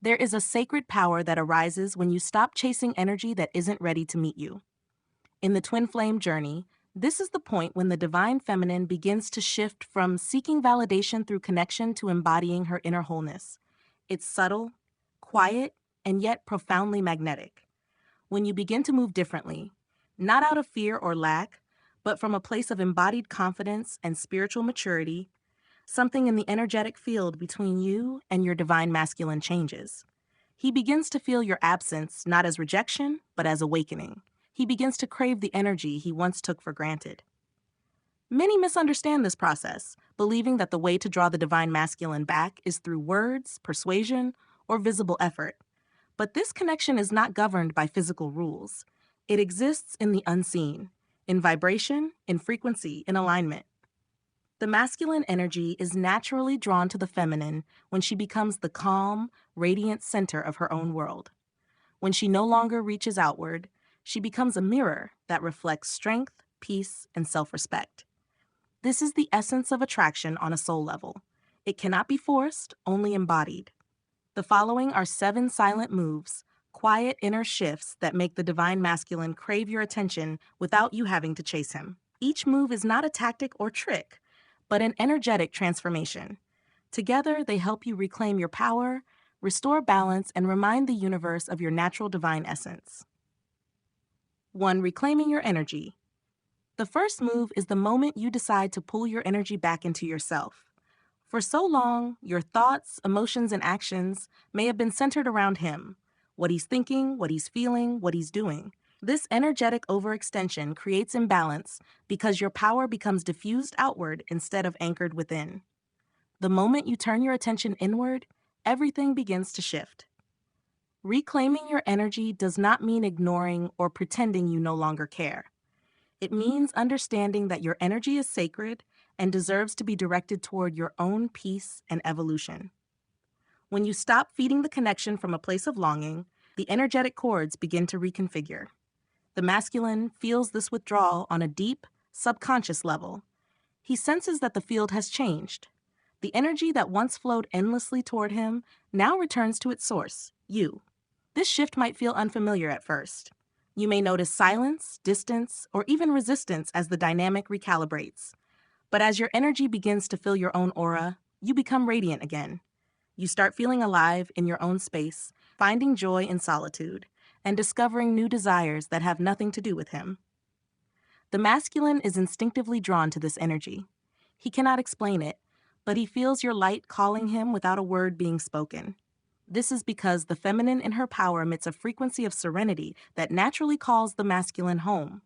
There is a sacred power that arises when you stop chasing energy that isn't ready to meet you. In the twin flame journey, this is the point when the divine feminine begins to shift from seeking validation through connection to embodying her inner wholeness. It's subtle, quiet, and yet profoundly magnetic. When you begin to move differently, not out of fear or lack, but from a place of embodied confidence and spiritual maturity, something in the energetic field between you and your divine masculine changes. He begins to feel your absence not as rejection, but as awakening. He begins to crave the energy he once took for granted. Many misunderstand this process, believing that the way to draw the divine masculine back is through words, persuasion, or visible effort. But this connection is not governed by physical rules. It exists in the unseen, in vibration, in frequency, in alignment. The masculine energy is naturally drawn to the feminine when she becomes the calm, radiant center of her own world. When she no longer reaches outward, she becomes a mirror that reflects strength, peace, and self-respect. This is the essence of attraction on a soul level. It cannot be forced, only embodied. The following are 7 silent moves, quiet inner shifts that make the divine masculine crave your attention without you having to chase him. Each move is not a tactic or trick, but an energetic transformation. Together, they help you reclaim your power, restore balance, and remind the universe of your natural divine essence. 1. Reclaiming your energy. The first move is the moment you decide to pull your energy back into yourself. For so long, your thoughts, emotions, and actions may have been centered around him, what he's thinking, what he's feeling, what he's doing. This energetic overextension creates imbalance because your power becomes diffused outward instead of anchored within. The moment you turn your attention inward, everything begins to shift. Reclaiming your energy does not mean ignoring or pretending you no longer care. It means understanding that your energy is sacred and deserves to be directed toward your own peace and evolution. When you stop feeding the connection from a place of longing, the energetic cords begin to reconfigure. The masculine feels this withdrawal on a deep, subconscious level. He senses that the field has changed. The energy that once flowed endlessly toward him now returns to its source, you. This shift might feel unfamiliar at first. You may notice silence, distance, or even resistance as the dynamic recalibrates. But as your energy begins to fill your own aura, you become radiant again. You start feeling alive in your own space, finding joy in solitude, and discovering new desires that have nothing to do with him. The masculine is instinctively drawn to this energy. He cannot explain it, but he feels your light calling him without a word being spoken. This is because the feminine in her power emits a frequency of serenity that naturally calls the masculine home.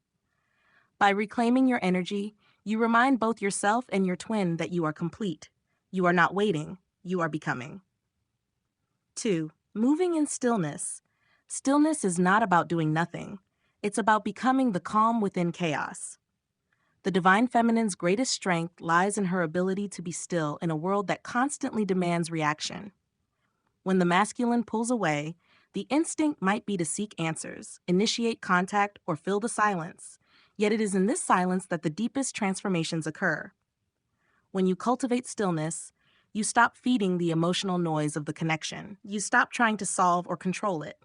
By reclaiming your energy, you remind both yourself and your twin that you are complete. You are not waiting, you are becoming. 2. Moving in stillness. Stillness is not about doing nothing. It's about becoming the calm within chaos. The divine feminine's greatest strength lies in her ability to be still in a world that constantly demands reaction. When the masculine pulls away, the instinct might be to seek answers, initiate contact, or fill the silence. Yet it is in this silence that the deepest transformations occur. When you cultivate stillness, you stop feeding the emotional noise of the connection. You stop trying to solve or control it.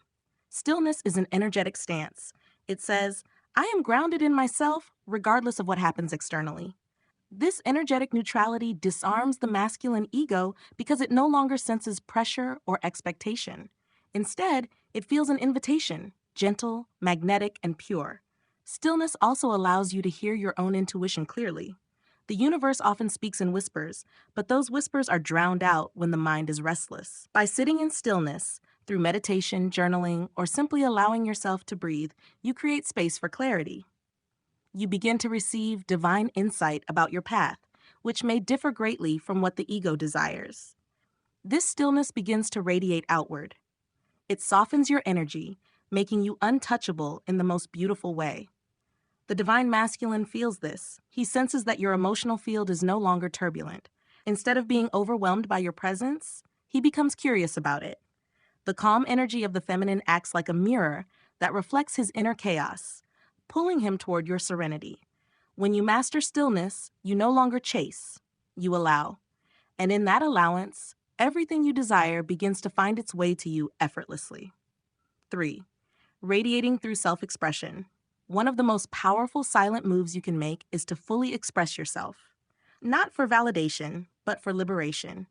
Stillness is an energetic stance. It says, I am grounded in myself regardless of what happens externally. This energetic neutrality disarms the masculine ego because it no longer senses pressure or expectation. Instead, it feels an invitation, gentle, magnetic, and pure. Stillness also allows you to hear your own intuition clearly. The universe often speaks in whispers, but those whispers are drowned out when the mind is restless. By sitting in stillness, through meditation, journaling, or simply allowing yourself to breathe, you create space for clarity. You begin to receive divine insight about your path, which may differ greatly from what the ego desires. This stillness begins to radiate outward. It softens your energy, making you untouchable in the most beautiful way. The divine masculine feels this. He senses that your emotional field is no longer turbulent. Instead of being overwhelmed by your presence, he becomes curious about it. The calm energy of the feminine acts like a mirror that reflects his inner chaos, pulling him toward your serenity. When you master stillness, you no longer chase, you allow. And in that allowance, Everything you desire begins to find its way to you effortlessly. 3. Radiating through self-expression. One of the most powerful silent moves you can make is to fully express yourself. Not for validation, but for liberation.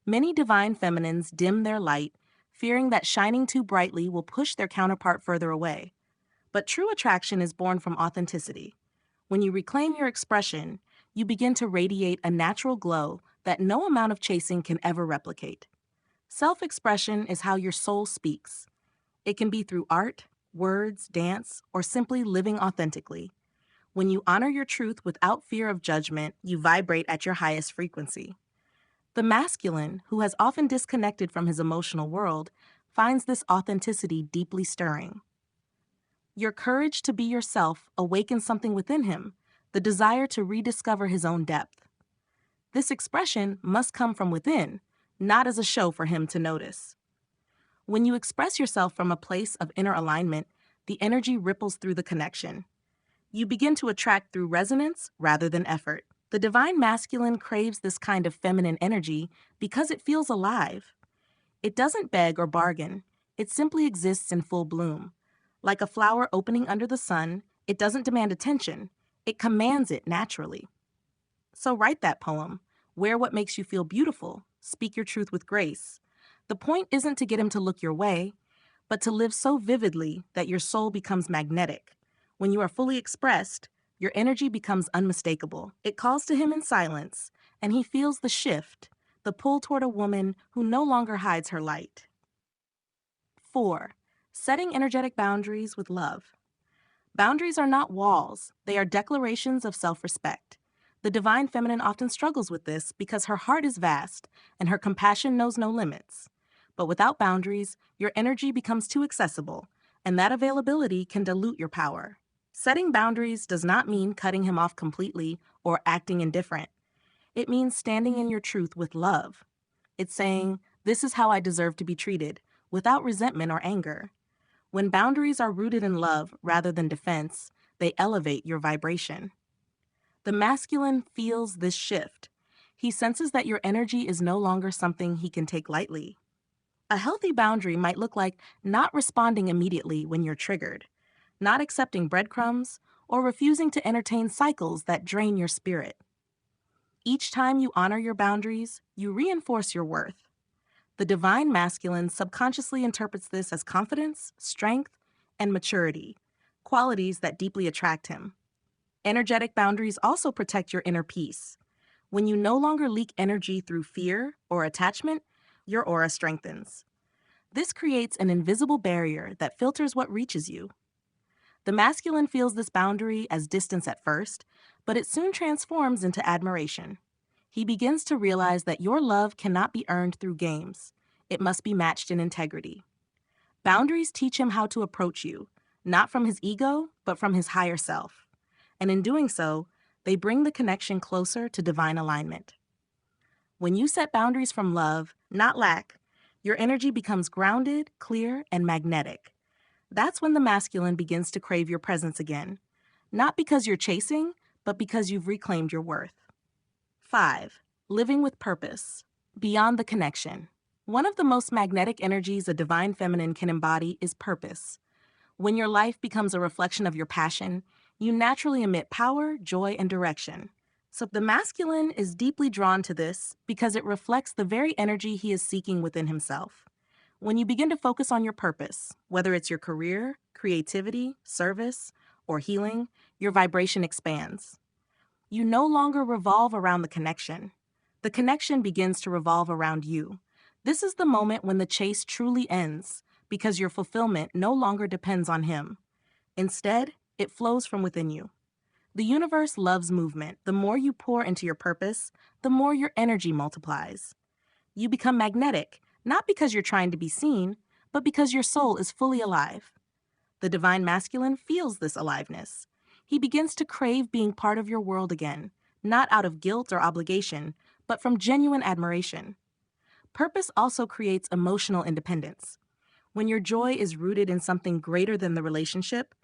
Many divine feminines dim their light, fearing that shining too brightly will push their counterpart further away. But true attraction is born from authenticity. When you reclaim your expression, you begin to radiate a natural glow that no amount of chasing can ever replicate. Self-expression is how your soul speaks. It can be through art, words, dance, or simply living authentically. When you honor your truth without fear of judgment, you vibrate at your highest frequency. The masculine, who has often disconnected from his emotional world, finds this authenticity deeply stirring. Your courage to be yourself awakens something within him, the desire to rediscover his own depth. This expression must come from within, not as a show for him to notice. When you express yourself from a place of inner alignment, the energy ripples through the connection. You begin to attract through resonance rather than effort. The divine masculine craves this kind of feminine energy because it feels alive. It doesn't beg or bargain. It simply exists in full bloom. Like a flower opening under the sun, it doesn't demand attention. It commands it naturally. So write that poem. Wear what makes you feel beautiful. Speak your truth with grace. The point isn't to get him to look your way, but to live so vividly that your soul becomes magnetic. When you are fully expressed, your energy becomes unmistakable. It calls to him in silence, and he feels the shift, the pull toward a woman who no longer hides her light. 4. Setting energetic boundaries with love. Boundaries are not walls, they are declarations of self-respect. The divine feminine often struggles with this because her heart is vast and her compassion knows no limits. But without boundaries, your energy becomes too accessible, and that availability can dilute your power. Setting boundaries does not mean cutting him off completely or acting indifferent. It means standing in your truth with love. It's saying, "This is how I deserve to be treated," without resentment or anger. When boundaries are rooted in love rather than defense, they elevate your vibration. The masculine feels this shift. He senses that your energy is no longer something he can take lightly. A healthy boundary might look like not responding immediately when you're triggered, not accepting breadcrumbs, or refusing to entertain cycles that drain your spirit. Each time you honor your boundaries, you reinforce your worth. The divine masculine subconsciously interprets this as confidence, strength, and maturity, qualities that deeply attract him. Energetic boundaries also protect your inner peace. When you no longer leak energy through fear or attachment, your aura strengthens. This creates an invisible barrier that filters what reaches you. The masculine feels this boundary as distance at first, but it soon transforms into admiration. He begins to realize that your love cannot be earned through games. It must be matched in integrity. Boundaries teach him how to approach you, not from his ego, but from his higher self. And in doing so, they bring the connection closer to divine alignment. When you set boundaries from love, not lack, your energy becomes grounded, clear, and magnetic. That's when the masculine begins to crave your presence again, not because you're chasing, but because you've reclaimed your worth. 5. Living with purpose, beyond the connection. One of the most magnetic energies a divine feminine can embody is purpose. When your life becomes a reflection of your passion, you naturally emit power, joy, and direction. So the masculine is deeply drawn to this because it reflects the very energy he is seeking within himself. When you begin to focus on your purpose, whether it's your career, creativity, service, or healing, your vibration expands. You no longer revolve around the connection. The connection begins to revolve around you. This is the moment when the chase truly ends, because your fulfillment no longer depends on him. Instead, it flows from within you. The universe loves movement. The more you pour into your purpose, the more your energy multiplies. You become magnetic, not because you're trying to be seen, but because your soul is fully alive. The divine masculine feels this aliveness. He begins to crave being part of your world again, not out of guilt or obligation, but from genuine admiration. Purpose also creates emotional independence. When your joy is rooted in something greater than the relationship,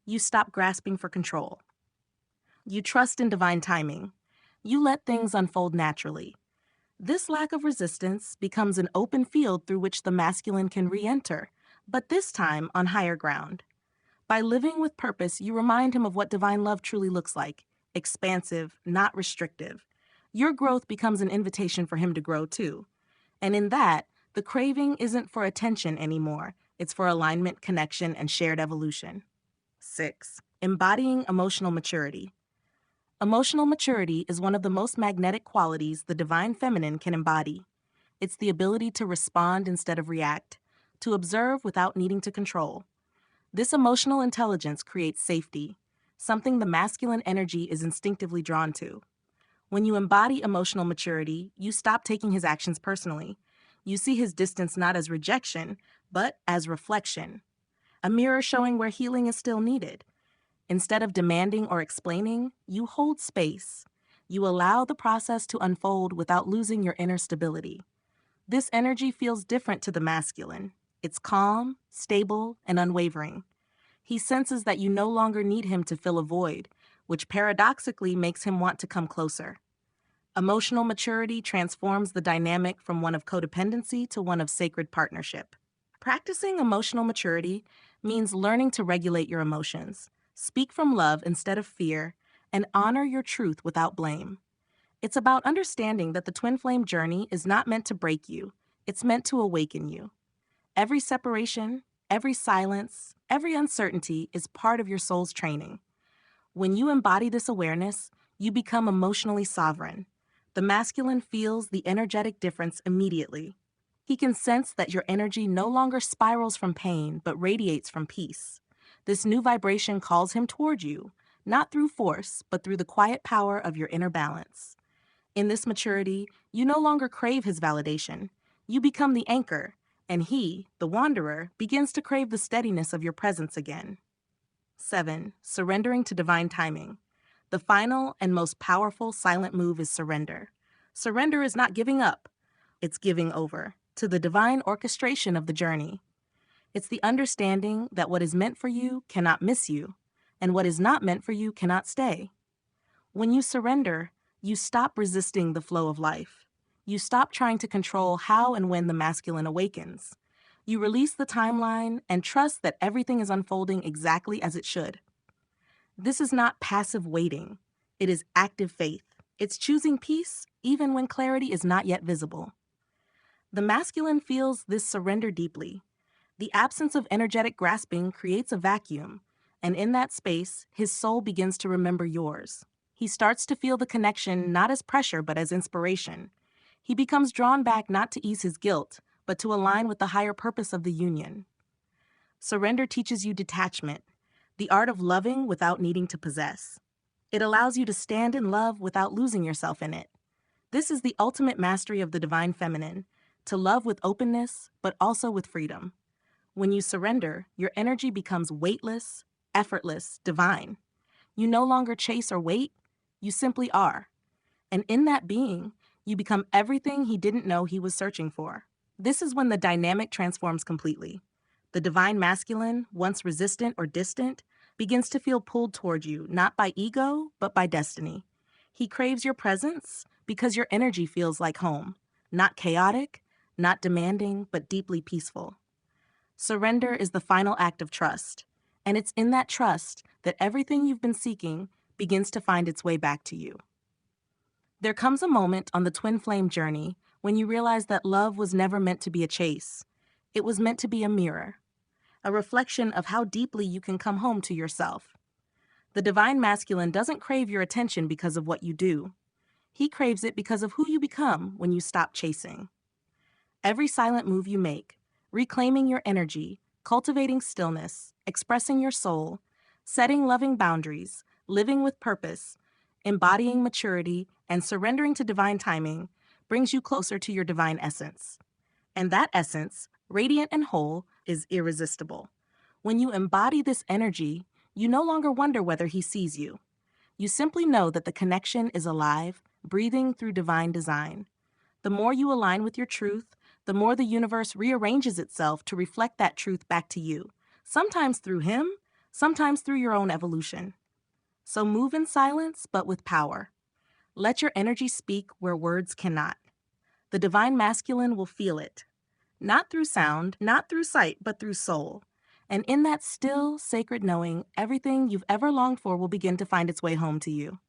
you stop grasping for control. You trust in divine timing. You let things unfold naturally. This lack of resistance becomes an open field through which the masculine can re enter, but this time on higher ground. By living with purpose, you remind him of what divine love truly looks like: expansive, not restrictive. Your growth becomes an invitation for him to grow too. And in that, the craving isn't for attention anymore, it's for alignment, connection, and shared evolution. 6. Embodying emotional maturity. Emotional maturity is one of the most magnetic qualities the divine feminine can embody. It's the ability to respond instead of react, to observe without needing to control. This emotional intelligence creates safety, something the masculine energy is instinctively drawn to. When you embody emotional maturity, you stop taking his actions personally. You see his distance not as rejection, but as reflection, a mirror showing where healing is still needed. Instead of demanding or explaining, you hold space. You allow the process to unfold without losing your inner stability. This energy feels different to the masculine. It's calm, stable, and unwavering. He senses that you no longer need him to fill a void, which paradoxically makes him want to come closer. Emotional maturity transforms the dynamic from one of codependency to one of sacred partnership. Practicing emotional maturity means learning to regulate your emotions, speak from love instead of fear, and honor your truth without blame. It's about understanding that the twin flame journey is not meant to break you, it's meant to awaken you. Every separation, every silence, every uncertainty is part of your soul's training. When you embody this awareness, you become emotionally sovereign. The masculine feels the energetic difference immediately. He can sense that your energy no longer spirals from pain, but radiates from peace. This new vibration calls him toward you, not through force, but through the quiet power of your inner balance. In this maturity, you no longer crave his validation. You become the anchor, and he, the wanderer, begins to crave the steadiness of your presence again. 7. Surrendering to divine timing. The final and most powerful silent move is surrender. Surrender is not giving up, it's giving over to the divine orchestration of the journey. It's the understanding that what is meant for you cannot miss you, and what is not meant for you cannot stay. When you surrender, you stop resisting the flow of life. You stop trying to control how and when the masculine awakens. You release the timeline and trust that everything is unfolding exactly as it should. This is not passive waiting. It is active faith. It's choosing peace even when clarity is not yet visible. The masculine feels this surrender deeply. The absence of energetic grasping creates a vacuum, and in that space, his soul begins to remember yours. He starts to feel the connection not as pressure but as inspiration. He becomes drawn back not to ease his guilt, but to align with the higher purpose of the union. Surrender teaches you detachment, the art of loving without needing to possess. It allows you to stand in love without losing yourself in it. This is the ultimate mastery of the divine feminine, to love with openness, but also with freedom. When you surrender, your energy becomes weightless, effortless, divine. You no longer chase or wait, you simply are. And in that being, you become everything he didn't know he was searching for. This is when the dynamic transforms completely. The divine masculine, once resistant or distant, begins to feel pulled toward you, not by ego, but by destiny. He craves your presence because your energy feels like home, not chaotic, not demanding, but deeply peaceful. Surrender is the final act of trust, and it's in that trust that everything you've been seeking begins to find its way back to you. There comes a moment on the twin flame journey when you realize that love was never meant to be a chase. It was meant to be a mirror, a reflection of how deeply you can come home to yourself. The divine masculine doesn't crave your attention because of what you do. He craves it because of who you become when you stop chasing. Every silent move you make, reclaiming your energy, cultivating stillness, expressing your soul, setting loving boundaries, living with purpose, embodying maturity, and surrendering to divine timing brings you closer to your divine essence. And that essence, radiant and whole, is irresistible. When you embody this energy, you no longer wonder whether he sees you. You simply know that the connection is alive, breathing through divine design. The more you align with your truth, the more the universe rearranges itself to reflect that truth back to you, sometimes through him, sometimes through your own evolution. So move in silence, but with power. Let your energy speak where words cannot. the divine masculine will feel it. Not through sound, not through sight, but through soul. And in that still, sacred knowing, everything you've ever longed for will begin to find its way home to you.